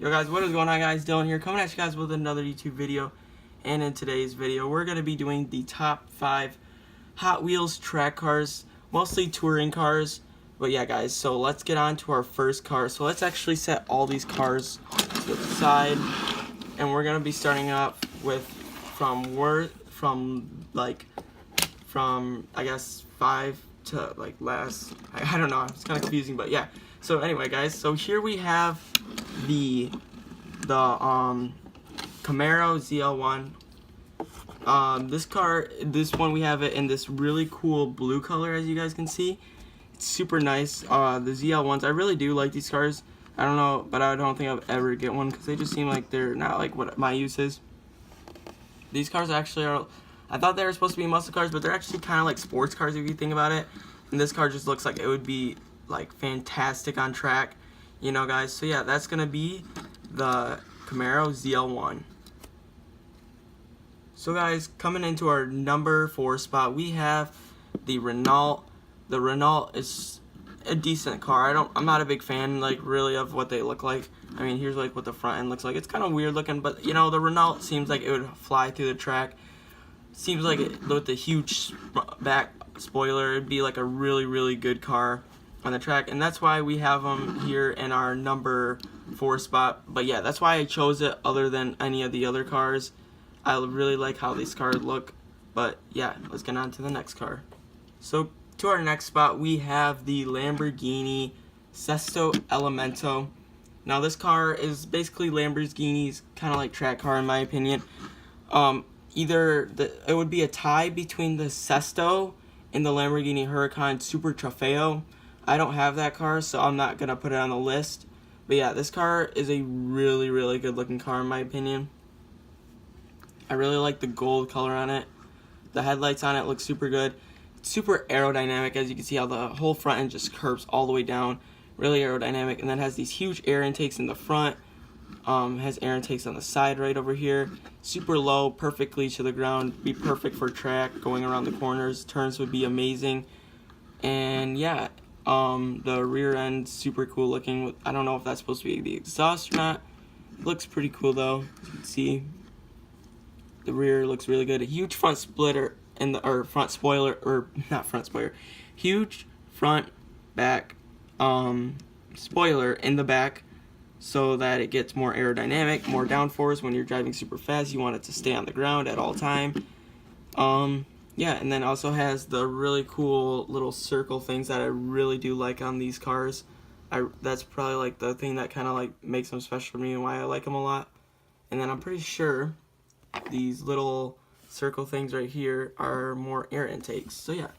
Yo guys, what is going on guys? Dylan here, coming at you guys with another YouTube video. And in today's video, we're going to be doing the top 5 Hot Wheels track cars, mostly touring cars. But yeah guys, so let's get on to our first car. So let's actually set all these cars to the side. And we're going to be starting up with from I guess 5 to like last, I don't know, it's kind of confusing, but yeah. So anyway guys, so here we have the Camaro ZL1. This one we have it in this really cool blue color, as you guys can see. It's super nice. The ZL1s, I really do like these cars. I don't know, but I don't think I'll ever get one because they just seem like they're not like what my use is. These cars actually are, I thought they were supposed to be muscle cars, but they're actually kind of like sports cars if you think about it. And this car just looks like it would be like fantastic on track, you know guys. So yeah, that's gonna be the Camaro ZL1. So guys, coming into our number 4 spot, we have the Renault. The Renault is a decent car. I'm not a big fan like really of what they look like. I mean, here's like what the front end looks like. It's kind of weird looking, but you know, the Renault seems like it would fly through the track. Seems like it, with the huge back spoiler, it'd be like a really good car on the track, and that's why we have them here in our number 4 spot. But yeah, that's why I chose it other than any of the other cars. I really like how these cars look. But yeah, let's get on to the next car. So to our next spot, we have the Lamborghini Sesto Elemento. Now this car is basically Lamborghini's kind of like track car in my opinion. It would be a tie between the Sesto and the Lamborghini Huracan Super Trofeo. I don't have that car, so I'm not gonna put it on the list. But yeah, this car is a really good looking car in my opinion. I really like the gold color on it. The headlights on it look super good. It's super aerodynamic, as you can see how the whole front end just curves all the way down. Really aerodynamic, and then has these huge air intakes in the front. Has air intakes on the side right over here. Super low, perfectly to the ground. Be perfect for track, going around the corners. Turns would be amazing. And yeah, the rear end super cool looking. I don't know if that's supposed to be the exhaust or not. It looks pretty cool though. As you can see, the rear looks really good. A huge front splitter in the front spoiler, or not front spoiler. Huge front back spoiler in the back, so that it gets more aerodynamic, more downforce when you're driving super fast. You want it to stay on the ground at all time. Yeah, and then also has the really cool little circle things that I really do like on these cars. That's probably like the thing that kind of like makes them special for me and why I like them a lot. And then I'm pretty sure these little circle things right here are more air intakes. So yeah,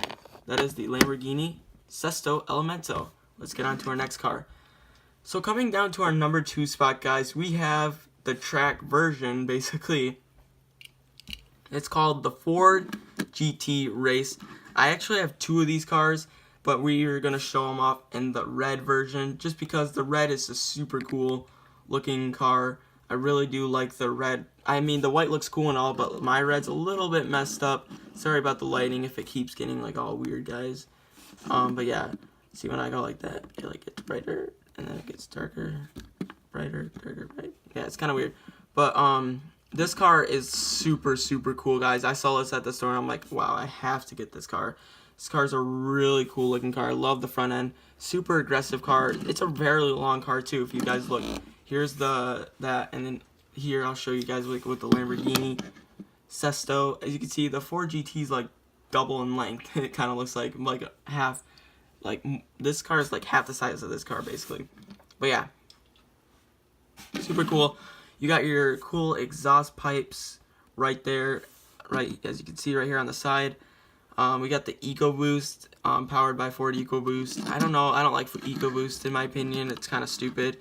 that is the Lamborghini Sesto Elemento. Let's get on to our next car. So coming down to our number 2 spot, guys, we have the track version, basically. It's called the Ford GT Race. I actually have 2 of these cars, but we are going to show them off in the red version, just because the red is a super cool looking car. I really do like the red. I mean, the white looks cool and all, but my red's a little bit messed up. Sorry about the lighting if it keeps getting like all weird, guys. But yeah, see when I go like that, it like gets brighter and then it gets darker, brighter, darker, bright. Yeah, it's kind of weird. But this car is super cool, guys. I saw this at the store and I'm like, wow, I have to get this car. This car's a really cool looking car. I love the front end. Super aggressive car. It's a very long car too. If you guys look, here's that, and then here I'll show you guys like with the Lamborghini Sesto. As you can see, the Ford GT is like double in length. It kind of looks like half. Like this car is like half the size of this car basically. But yeah, super cool. You got your cool exhaust pipes right there, right as you can see right here on the side. We got the EcoBoost, powered by Ford EcoBoost. I don't know, I don't like EcoBoost in my opinion. It's kind of stupid.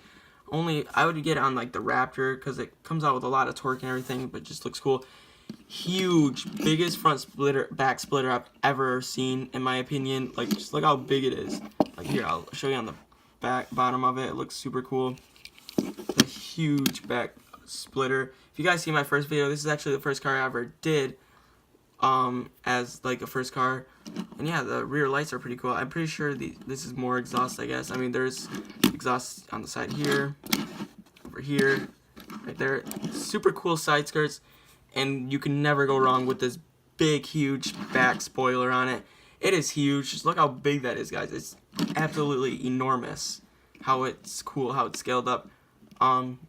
I would get it on like the Raptor because it comes out with a lot of torque and everything, but just looks cool. Huge, biggest back splitter I've ever seen in my opinion. Like just look how big it is. Like here, I'll show you on the bottom of it. It looks super cool. A huge back splitter. If you guys see my first video, this is actually the first car I ever did as like a first car. And yeah, the rear lights are pretty cool. I'm pretty sure this is more exhaust, I guess. I mean, there's exhaust on the side here, over here, right there. Super cool side skirts, and you can never go wrong with this big, huge back spoiler on it. It is huge. Just look how big that is, guys. It's absolutely enormous. How it's cool, how it's scaled up.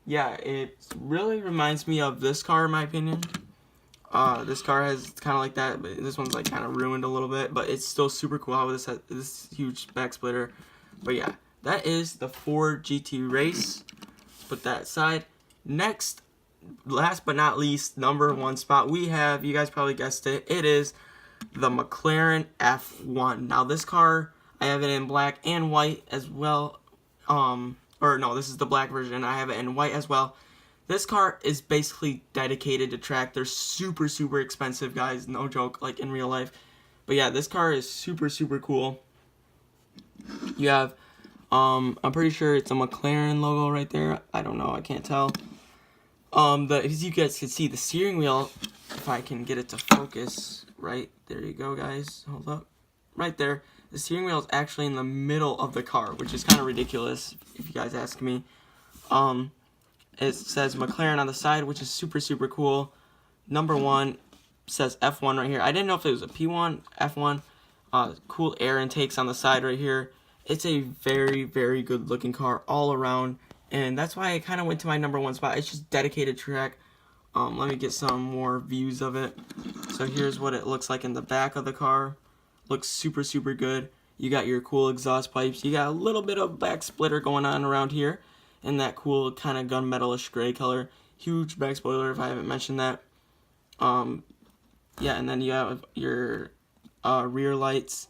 Yeah, it really reminds me of this car, in my opinion. This car has kind of like that, but this one's like kind of ruined a little bit, but it's still super cool how this has this huge back splitter. But yeah, that is the Ford GT Race. Let's put that aside. Next, last but not least, number one spot we have, you guys probably guessed it, it is the McLaren F1. Now this car, I have it in black and white as well. Or no, this is the black version. I have it in white as well. This car is basically dedicated to track. They're super, super expensive, guys. No joke, like in real life. But yeah, this car is super, super cool. You have, I'm pretty sure it's a McLaren logo right there. I don't know, I can't tell. As you guys can see, the steering wheel, if I can get it to focus, right, there you go, guys. Hold up. Right there. The steering wheel is actually in the middle of the car, which is kind of ridiculous, if you guys ask me. It says McLaren on the side, which is super, super cool. Number one says F1 right here. I didn't know if it was a P1, F1. Cool air intakes on the side right here. It's a very, very good looking car all around. And that's why I kind of went to my number one spot. It's just dedicated track. Let me get some more views of it. So here's what it looks like in the back of the car. Looks super, super good. You got your cool exhaust pipes. You got a little bit of back splitter going on around here. In that cool kind of gunmetalish gray color. Huge back spoiler if I haven't mentioned that. Yeah, and then you have your rear lights.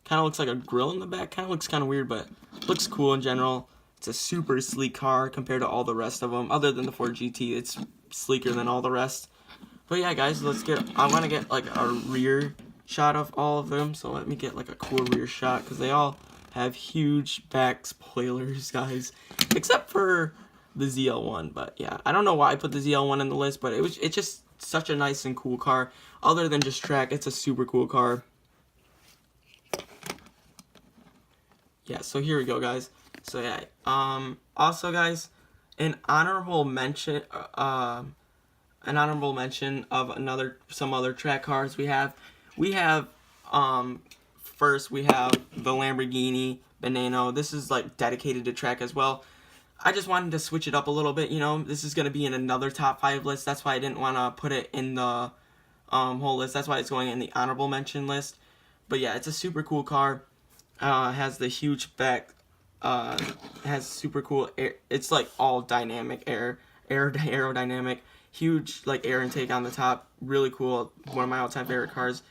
Kind of looks like a grill in the back. Kind of looks kind of weird, but looks cool in general. It's a super sleek car compared to all the rest of them. Other than the Ford GT, it's sleeker than all the rest. But yeah, guys, I want to get like a rear shot of all of them. So let me get like a cool rear shot because they all have huge back spoilers, guys, except for the ZL1. But yeah, I don't know why I put the ZL1 in the list, but it's just such a nice and cool car. Other than just track, it's a super cool car. Yeah, so here we go, guys. So yeah, also, guys, an honorable mention of some other track cars we have. First, we have the Lamborghini Veneno. This is like dedicated to track as well. I just wanted to switch it up a little bit. You know, this is going to be in another top 5 list. That's why I didn't want to put it in the whole list. That's why it's going in the honorable mention list. But yeah, it's a super cool car. Has the huge back. Has super cool air. It's like all dynamic aerodynamic. Huge like air intake on the top. Really cool. One of my all-time favorite cars.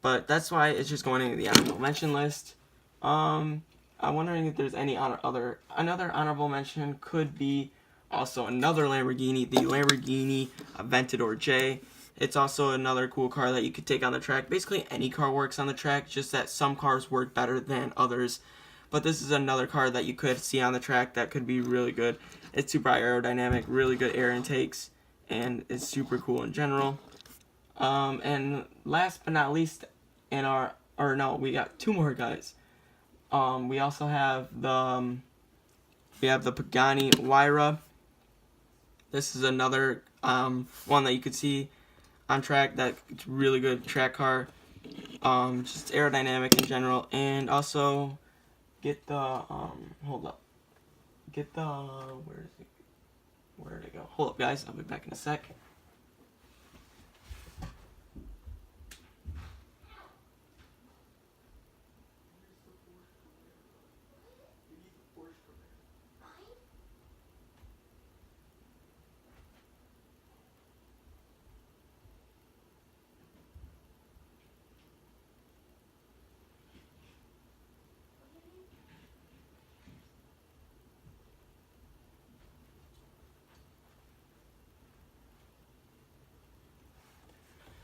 But that's why it's just going into the honorable mention list. I'm wondering if there's any another honorable mention. Could be also another Lamborghini, the Lamborghini Aventador J. It's also another cool car that you could take on the track. Basically, any car works on the track, just that some cars work better than others. But this is another car that you could see on the track that could be really good. It's super aerodynamic, really good air intakes, and it's super cool in general. And last but not least, we got 2 more, guys. We also have the Pagani Huayra. This is another one that you could see on track. That's really good track car. Just aerodynamic in general, and also get the hold up. Get the where did it go? Hold up, guys. I'll be back in a sec.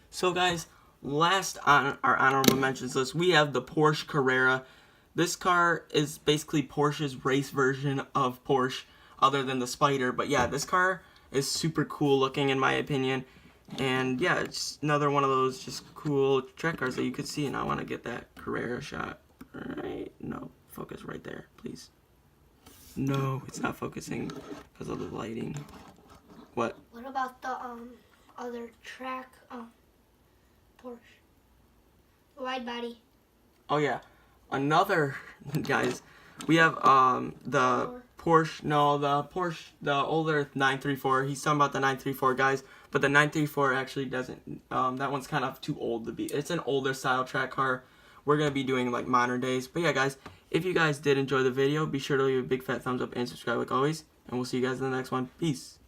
So guys, last on our honorable mentions list, we have the Porsche Carrera. This car is basically Porsche's race version of Porsche, other than the Spider. But yeah, this car is super cool looking in my opinion. And yeah, it's another one of those just cool track cars that you could see. And I want to get that Carrera shot. Right? No, focus right there, please. No, it's not focusing because of the lighting. What? What about the other track Porsche? Wide body. Oh yeah, another guys. We have the Porsche. No, the Porsche, the older 934. He's talking about the 934 guys, but the 934 actually doesn't. That one's kind of too old to be. It's an older style track car. We're gonna be doing like modern days. But yeah, guys, if you guys did enjoy the video, be sure to leave a big fat thumbs up and subscribe like always. And we'll see you guys in the next one. Peace.